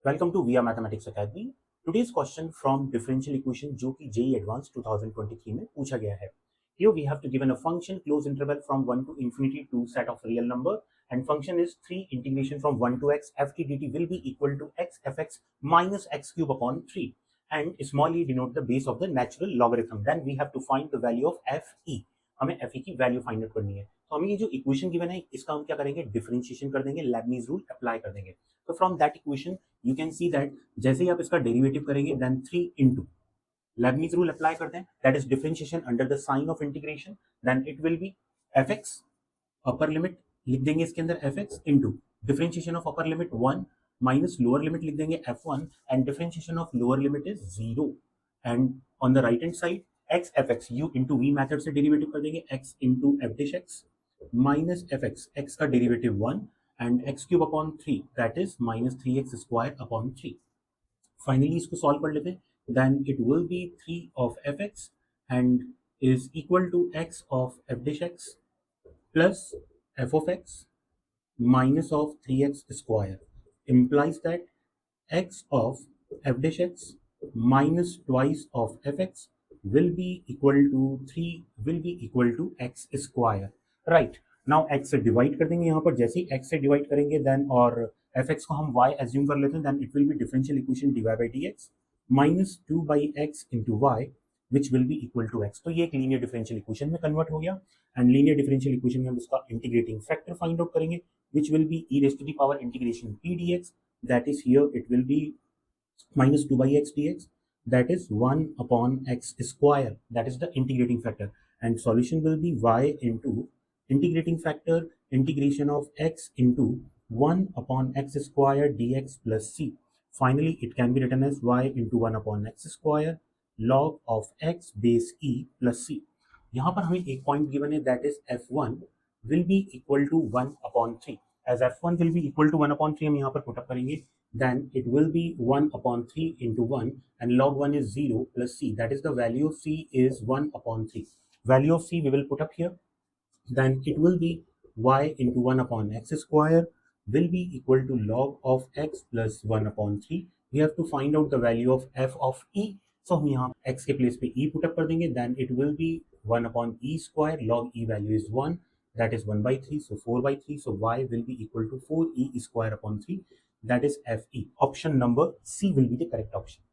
Welcome to we are mathematics academy. Today's question from differential equation जो कि JEE advance 2023 में पूछा गया है। Here we have to given a function closed interval from 1 to infinity to set of real number and function is 3 integration from 1 to x ft dt will be equal to x fx minus x cube upon 3 and small e denote the base of the natural logarithm. Then we have to find the value of fe. हमें fe की value find out करनी है। तो हमें ये जो equation given है इसका हम क्या करेंगे, डिफरेंशिएशन कर देंगे, लेबनीज रूल अप्लाई कर देंगे। तो from that equation you can see that जैसे ही आप इसका डेरिवेटिव करेंगे then 3 into Leibniz rule apply करते हैं, that is differentiation under the sign of integration, then it will be f x upper limit लिख देंगे इसके अंदर f x into differentiation of upper limit 1 minus lower limit लिख देंगे f1 and differentiation of lower limit is 0 and on the right hand side x f x u into v method से derivative कर देंगे x into f dash x minus f x x का derivative 1 and x cube upon 3 that is minus 3x square upon 3। Finally इसको solve कर लेते हैं, then it will be 3 of f x and is equal to x of f dash x plus f of x minus of 3x square implies that x of f dash x minus twice of fx will be equal to 3 will be equal to x square, right? now x से divide कर देंगे यहाँ पर, जैसे ही x से divide करेंगे then और fx को हम y एज्यूम कर लेते हैं, then it will be differential equation dy by dx minus 2 by x into y which will be equal to x। तो ये एक लीनियर डिफरेंशियल इक्वेशन में कन्वर्ट हो गया एंड लीनियर डिफरेंशियल इक्वेशन में हम इसका इंटीग्रेटिंग फैक्टर फाइंड आउट करेंगे which will be e raised to the power integration p dx, that is here it will be minus 2 by x dx, that is 1 upon x square, that is the integrating factor, and solution will be y into integrating factor integration of x into 1 upon x square dx plus c. Finally it can be written as y into 1 upon x square log of x base e plus c। यहाँ पर हमें एक point given है that is f1 will be equal to 1 upon 3, as f1 will be equal to 1 upon 3 हम यहाँ पर put up करेंगे, then it will be 1 upon 3 into 1 and log 1 is 0 plus c, that is the value of c is 1 upon 3, value of c we will put up here, then it will be y into 1 upon x square will be equal to log of x plus 1 upon 3। we have to find out the value of f of e, so हम यहाँ x के place पे e put up कर देंगे, then it will be 1 upon e square log e value is 1, that is 1 by 3, so 4 by 3, so y will be equal to 4e square upon 3, that is fe। Option number C will be the correct option।